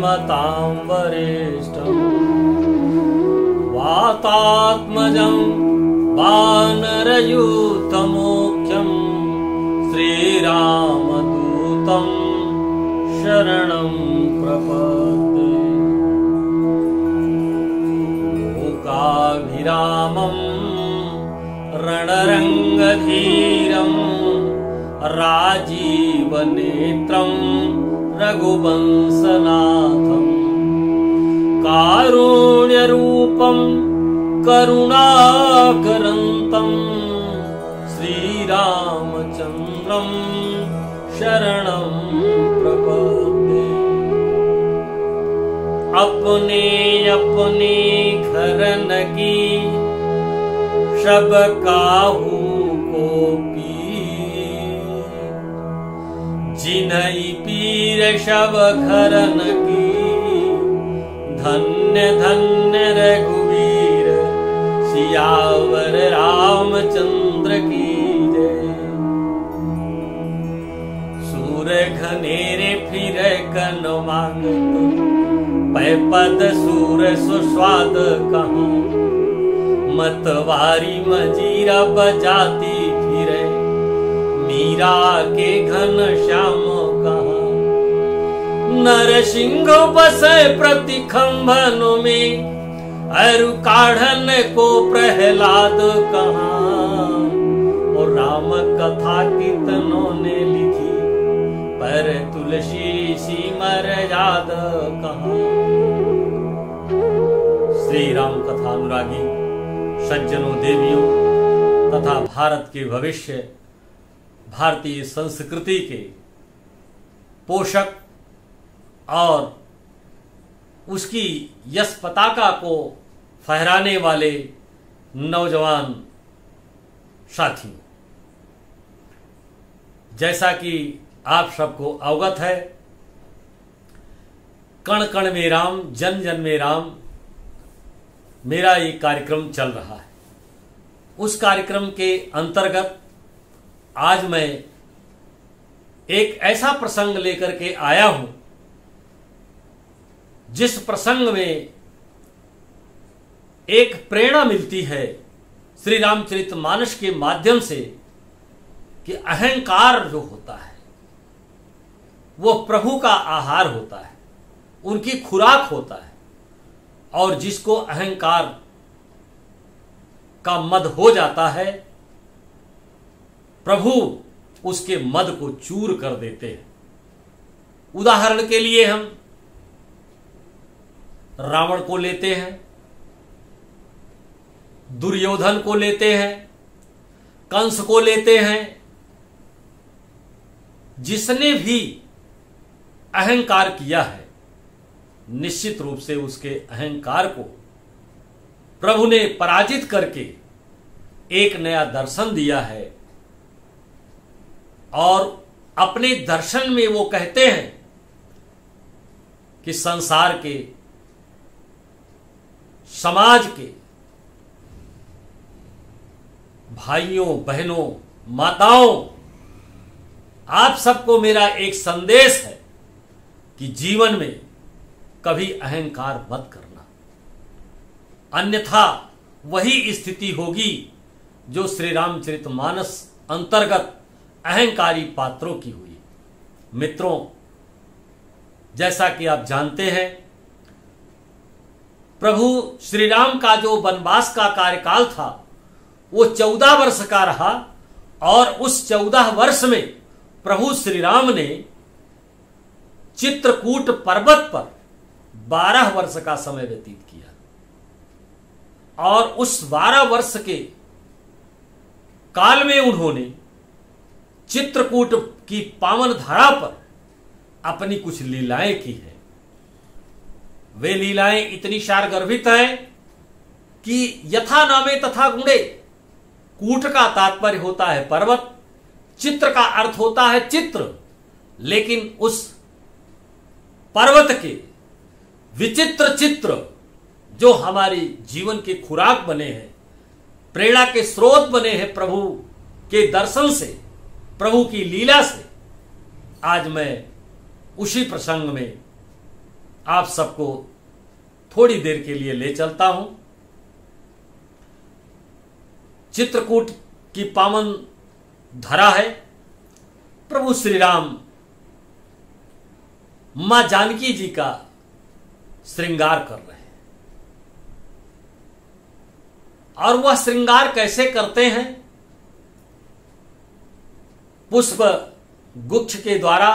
श्रीमतां वरिष्ठं वातात्मजं वानरयूथमुख्यं श्रीरामदूतं शरणं प्रपद्ये। मूकाभिरामं रणरङ्गधीरं राजीवनेत्रं रघुवंशनाथं कारुण्यरूपं करुणाकरन्तं श्रीरामचन्द्रं शरणं प्रपद्ये। अपने अपने घर नगी सब काहू को जिन्हई पीर शब घर नगी धन्य धन्य रघुवीर सियावर रामचंद्र की जय। सूर घनेरे फिर कन मांगत पै पद सूर सुस्वाद कहाँ मतवारी मजीरा बजाती फिरे मीरा के घन श्याम कहा। नरसिंह बसे प्रति खंभन में अरु काढ़न को प्रहलाद कहा। और राम कथा कितनों ने लिखी पर तुलसी सी मर्याद कहा। श्री राम कथा अनुरागी सज्जनों देवियों तथा भारत के भविष्य भारतीय संस्कृति के पोषक और उसकी यश पताका को फहराने वाले नौजवान साथियों, जैसा कि आप सबको अवगत है, कण कण में राम जन जन में राम मेरा एक कार्यक्रम चल रहा है। उस कार्यक्रम के अंतर्गत आज मैं एक ऐसा प्रसंग लेकर के आया हूं जिस प्रसंग में एक प्रेरणा मिलती है श्री रामचरितमानस के माध्यम से कि अहंकार जो होता है वो प्रभु का आहार होता है, उनकी खुराक होता है। और जिसको अहंकार का मद हो जाता है प्रभु उसके मद को चूर कर देते हैं। उदाहरण के लिए हम रावण को लेते हैं, दुर्योधन को लेते हैं, कंस को लेते हैं। जिसने भी अहंकार किया है निश्चित रूप से उसके अहंकार को प्रभु ने पराजित करके एक नया दर्शन दिया है। और अपने दर्शन में वो कहते हैं कि संसार के, समाज के भाइयों बहनों माताओं, आप सबको मेरा एक संदेश है कि जीवन में कभी अहंकार मत करना, अन्यथा वही स्थिति होगी जो श्री रामचरितमानस अंतर्गत अहंकारी पात्रों की हुई। मित्रों, जैसा कि आप जानते हैं प्रभु श्री राम का जो वनवास का कार्यकाल था वो 14 वर्ष का रहा। और उस 14 वर्ष में प्रभु श्री राम ने चित्रकूट पर्वत पर 12 वर्ष का समय व्यतीत किया। और उस 12 वर्ष के काल में उन्होंने चित्रकूट की पावन धरा पर अपनी कुछ लीलाएं की है। वे लीलाएं इतनी सारगर्भित हैं कि यथा नामे तथा गुणे। कूट का तात्पर्य होता है पर्वत, चित्र का अर्थ होता है चित्र। लेकिन उस पर्वत के विचित्र चित्र जो हमारी जीवन के खुराक बने हैं, प्रेरणा के स्रोत बने हैं प्रभु के दर्शन से, प्रभु की लीला से, आज मैं उसी प्रसंग में आप सबको थोड़ी देर के लिए ले चलता हूं चित्रकूट की पावन धरा है। प्रभु श्री राम मां जानकी जी का श्रृंगार कर रहे हैं और वह श्रृंगार कैसे करते हैं? पुष्प गुच्छ के द्वारा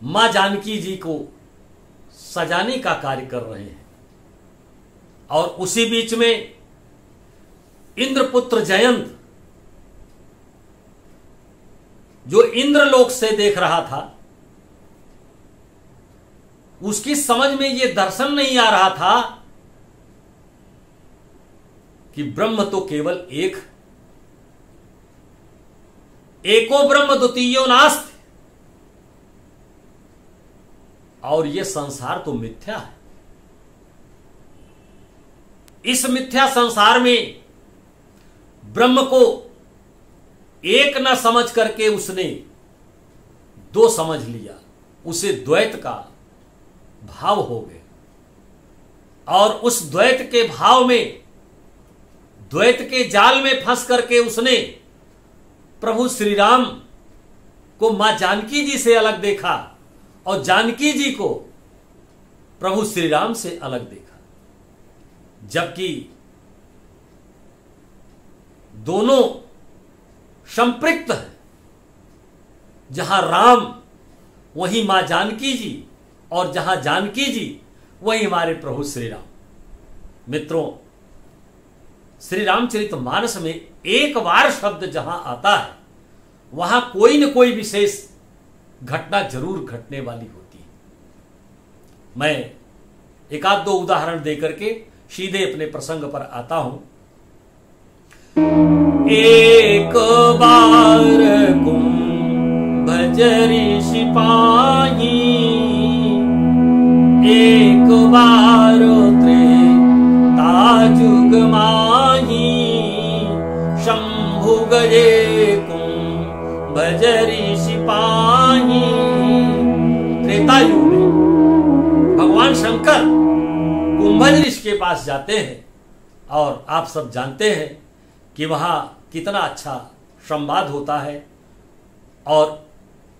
मां जानकी जी को सजाने का कार्य कर रहे हैं और उसी बीच में इंद्रपुत्र जयंत जो इंद्रलोक से देख रहा था, उसकी समझ में यह दर्शन नहीं आ रहा था कि ब्रह्म तो केवल एक, एको ब्रह्म द्वितीयो नास्ति, और यह संसार तो मिथ्या है। इस मिथ्या संसार में ब्रह्म को एक न समझ करके उसने दो समझ लिया, उसे द्वैत का भाव हो गया और उस द्वैत के भाव में, द्वैत के जाल में फंस करके उसने प्रभु श्री राम को मां जानकी जी से अलग देखा और जानकी जी को प्रभु श्री राम से अलग देखा, जबकि दोनों संपृक्त है। जहां राम वहीं मां जानकी जी और जहां जानकी जी वहीं हमारे प्रभु श्री राम। मित्रों, श्री रामचरितमानस में एक बार शब्द जहां आता है वहां कोई न कोई विशेष घटना जरूर घटने वाली होती है। मैं एक आध दो उदाहरण देकर के सीधे अपने प्रसंग पर आता हूं। एक बार कुंभ ऋषि पाई, एक बार त्रेता जुग माही, शंभु गजे कुंभ ऋषि पाई। त्रेता युग में भगवान शंकर कुंभज ऋषि के पास जाते हैं और आप सब जानते हैं कि वहां कितना अच्छा संवाद होता है और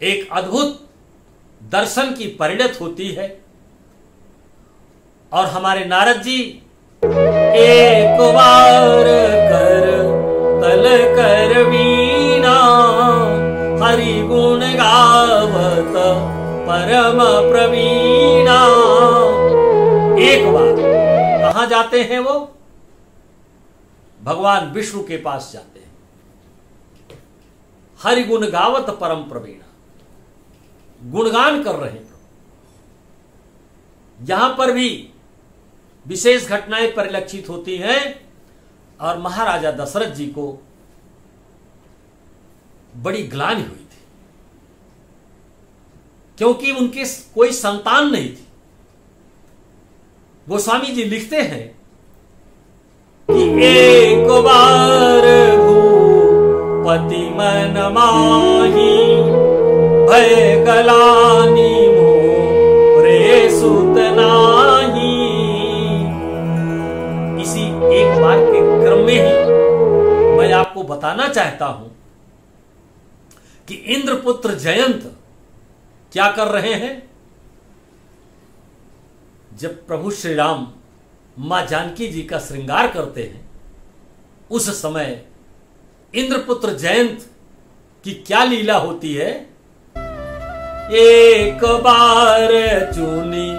एक अद्भुत दर्शन की परिणत होती है। और हमारे नारद जी एक बार कर तल कर वीणा, हरि गुण गावत परम प्रवीणा। एक बार कहां जाते हैं वो? भगवान विष्णु के पास जाते हैं। हरि गुण गावत परम प्रवीणा, गुणगान कर रहे हैं। यहां पर भी विशेष घटनाएं परिलक्षित होती हैं और महाराजा दशरथ जी को बड़ी ग्लानि हुई थी क्योंकि उनके कोई संतान नहीं थी। गोस्वामी जी लिखते हैं कि एक बार भूपति मन माही, भय गलानी मोरे सुत नाही। इसी एक बार के क्रम में ही मैं आपको बताना चाहता हूं कि इंद्रपुत्र जयंत क्या कर रहे हैं। जब प्रभु श्री राम मां जानकी जी का श्रृंगार करते हैं, उस समय इंद्रपुत्र जयंत की क्या लीला होती है। एक बार चुनी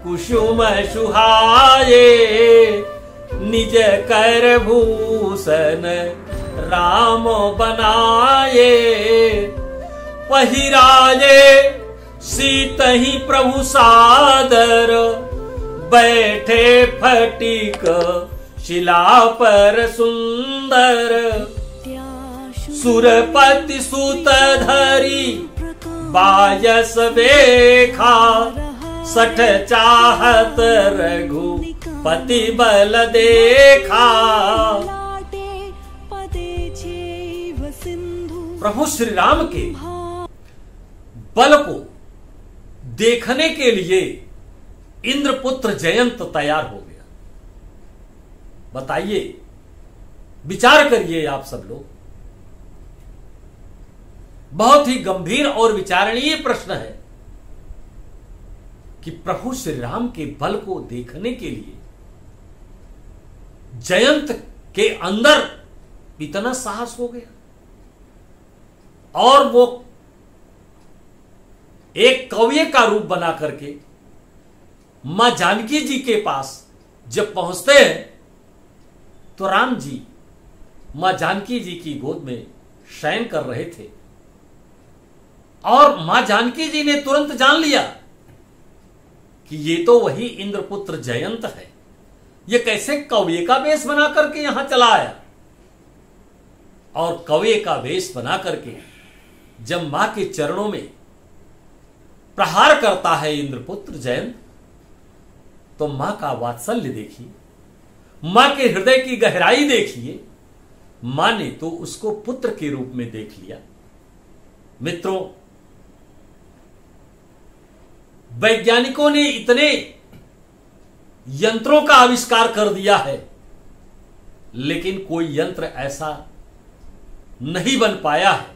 कुसुम सुहाए, निज कर भूषण राम बनाए। पहिराए सीतहि प्रभु सादर, बैठे फटिक शिला पर सुंदर। सुरपति सुत धरी बायस देखा, सठ चाहत रघुपति बल देखा। प्रभु श्री राम के बल को देखने के लिए इंद्रपुत्र जयंत तैयार हो गया। बताइए, विचार करिए आप सब लोग। बहुत ही गंभीर और विचारणीय प्रश्न है कि प्रभु श्री राम के बल को देखने के लिए जयंत के अंदर इतना साहस हो गया, और वो एक कौवे का रूप बना करके मां जानकी जी के पास जब पहुंचते हैं तो राम जी मां जानकी जी की गोद में शयन कर रहे थे, और मां जानकी जी ने तुरंत जान लिया कि ये तो वही इंद्रपुत्र जयंत है। ये कैसे कौवे का वेश बना करके यहां चला आया? और कौवे का वेश बना करके जब मां के चरणों में प्रहार करता है इंद्रपुत्र जयंत, तो मां का वात्सल्य देखिए, मां के हृदय की गहराई देखिए। मां ने तो उसको पुत्र के रूप में देख लिया। मित्रों, वैज्ञानिकों ने इतने यंत्रों का आविष्कार कर दिया है, लेकिन कोई यंत्र ऐसा नहीं बन पाया है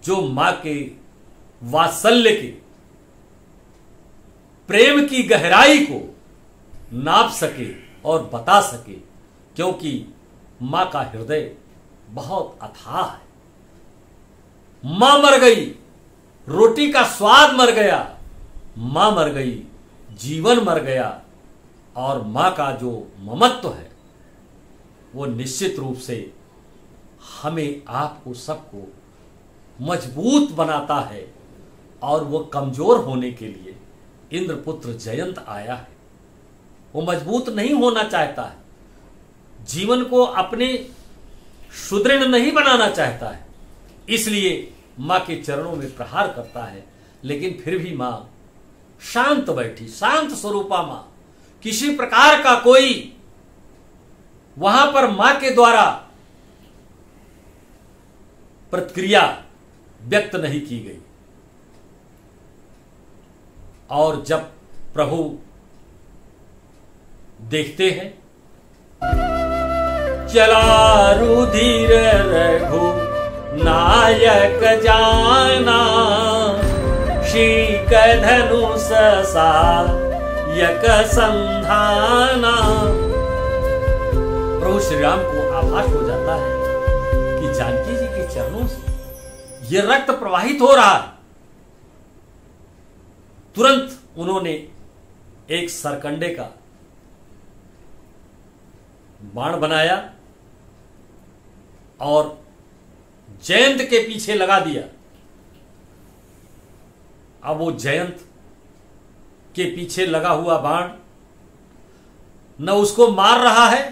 जो मां के वात्सल्य के, प्रेम की गहराई को नाप सके और बता सके, क्योंकि मां का हृदय बहुत अथाह है। मां मर गई, रोटी का स्वाद मर गया, मां मर गई, जीवन मर गया, और मां का जो ममत्व है वो निश्चित रूप से हमें, आपको, सबको मजबूत बनाता है। और वो कमजोर होने के लिए इंद्रपुत्र जयंत आया है। वो मजबूत नहीं होना चाहता है, जीवन को अपने सुदृढ़ नहीं बनाना चाहता है, इसलिए मां के चरणों में प्रहार करता है। लेकिन फिर भी मां शांत बैठी, शांत स्वरूपा मां, किसी प्रकार का कोई वहां पर मां के द्वारा प्रतिक्रिया व्यक्त नहीं की गई। और जब प्रभु देखते हैं, चला रुधिर रघु नायक जाना, शीक धनुष सायक संधाना। प्रभु श्री राम को आभास हो जाता है कि जानकी जी के चरणों से ये रक्त प्रवाहित हो रहा है। तुरंत उन्होंने एक सरकंडे का बाण बनाया और जयंत के पीछे लगा दिया। अब वो जयंत के पीछे लगा हुआ बाण न उसको मार रहा है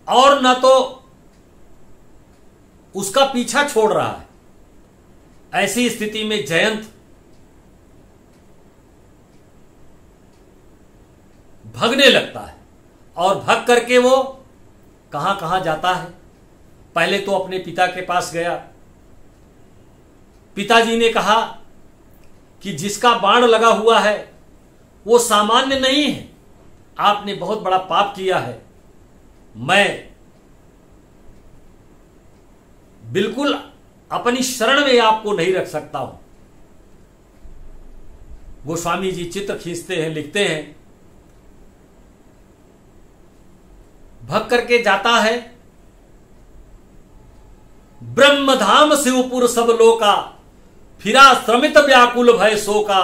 और न तो उसका पीछा छोड़ रहा है। ऐसी स्थिति में जयंत भगने लगता है, और भग करके वो कहां कहां जाता है। पहले तो अपने पिता के पास गया। पिताजी ने कहा कि जिसका बाण लगा हुआ है वो सामान्य नहीं है, आपने बहुत बड़ा पाप किया है, मैं बिल्कुल अपनी शरण में आपको नहीं रख सकता हूं। गोस्वामी जी चित्र खींचते हैं, लिखते हैं, भग करके जाता है। ब्रह्मधाम शिवपुर सब लोका, फिरा श्रमित व्याकुल भय शोका।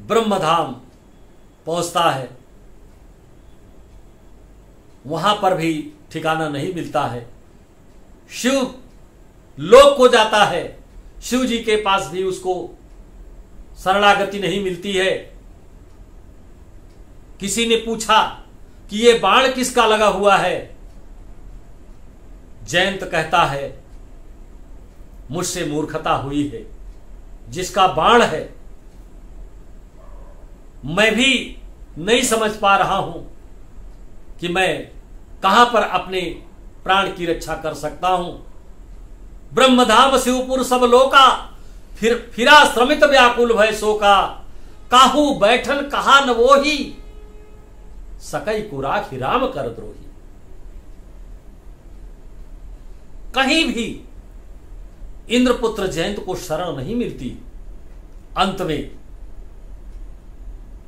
ब्रह्मधाम पहुंचता है, वहां पर भी ठिकाना नहीं मिलता है। शिव लोक को जाता है, शिव जी के पास भी उसको शरणागति नहीं मिलती है। किसी ने पूछा कि ये बाण किसका लगा हुआ है? जयंत कहता है, मुझसे मूर्खता हुई है, जिसका बाण है मैं भी नहीं समझ पा रहा हूं कि मैं कहां पर अपने प्राण की रक्षा कर सकता हूं। ब्रह्मधाम शिवपुर सब लोका, फिरा श्रमित व्याकुल भय शोका, काहू बैठन कहा न वोही, सकई कुराखी राम कर द्रोही। कहीं भी इंद्रपुत्र जयंत को शरण नहीं मिलती। अंत में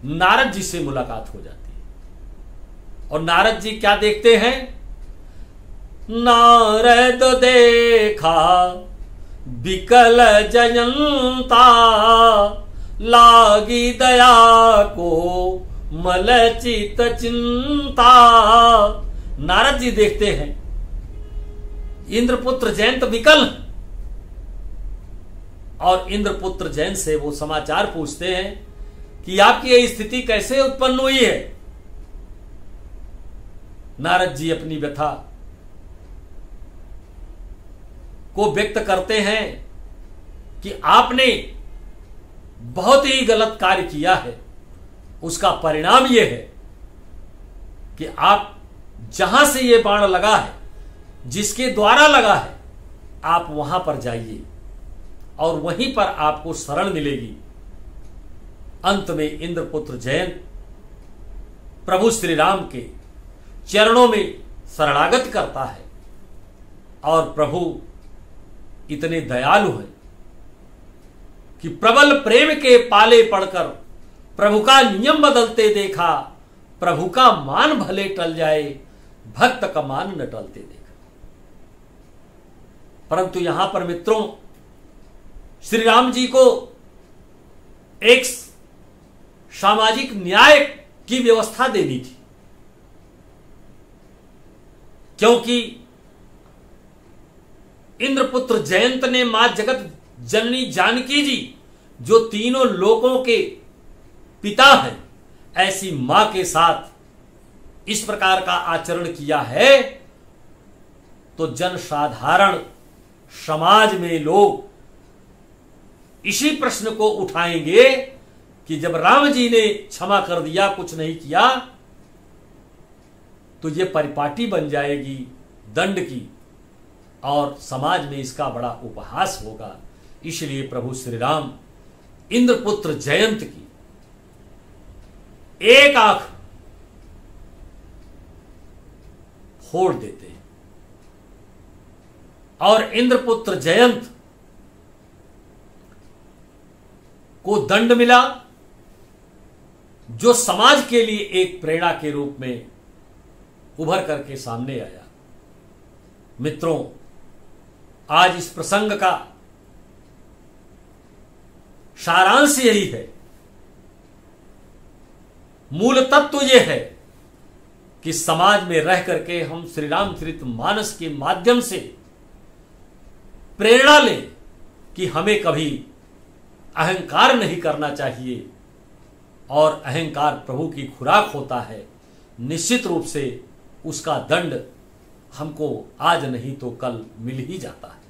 नारद जी से मुलाकात हो जाती है और नारद जी क्या देखते हैं? नारद देखा बिकल जयंता, लागी दया को मलचित चिंता। नारद जी देखते हैं इंद्रपुत्र जयंत विकल, और इंद्रपुत्र जयंत से वो समाचार पूछते हैं कि आपकी यह स्थिति कैसे उत्पन्न हुई है। नारद जी अपनी व्यथा को व्यक्त करते हैं कि आपने बहुत ही गलत कार्य किया है। उसका परिणाम यह है कि आप जहां से यह बाण लगा है, जिसके द्वारा लगा है, आप वहां पर जाइए और वहीं पर आपको शरण मिलेगी। अंत में इंद्रपुत्र जयंत प्रभु श्री राम के चरणों में शरणागत करता है और प्रभु इतने दयालु हैं कि प्रबल प्रेम के पाले पड़कर प्रभु का नियम बदलते देखा, प्रभु का मान भले टल जाए, भक्त का मान न टलते देखा। परंतु यहां पर मित्रों, श्री राम जी को एक सामाजिक न्याय की व्यवस्था देनी थी, क्योंकि इंद्रपुत्र जयंत ने मां जगत जननी जानकी जी, जो तीनों लोकों के पिता हैं, ऐसी मां के साथ इस प्रकार का आचरण किया है, तो जनसाधारण समाज में लोग इसी प्रश्न को उठाएंगे कि जब राम जी ने क्षमा कर दिया, कुछ नहीं किया, तो यह परिपाटी बन जाएगी दंड की और समाज में इसका बड़ा उपहास होगा। इसलिए प्रभु श्री राम इंद्रपुत्र जयंत की एक आंख फोड़ देते हैं और इंद्रपुत्र जयंत को दंड मिला, जो समाज के लिए एक प्रेरणा के रूप में उभर करके सामने आया। मित्रों, आज इस प्रसंग का सारांश यही है, मूल तत्व यह है कि समाज में रह करके हम श्री रामचरितमानस के माध्यम से प्रेरणा लें कि हमें कभी अहंकार नहीं करना चाहिए, और अहंकार प्रभु की खुराक होता है। निश्चित रूप से उसका दंड हमको आज नहीं तो कल मिल ही जाता है।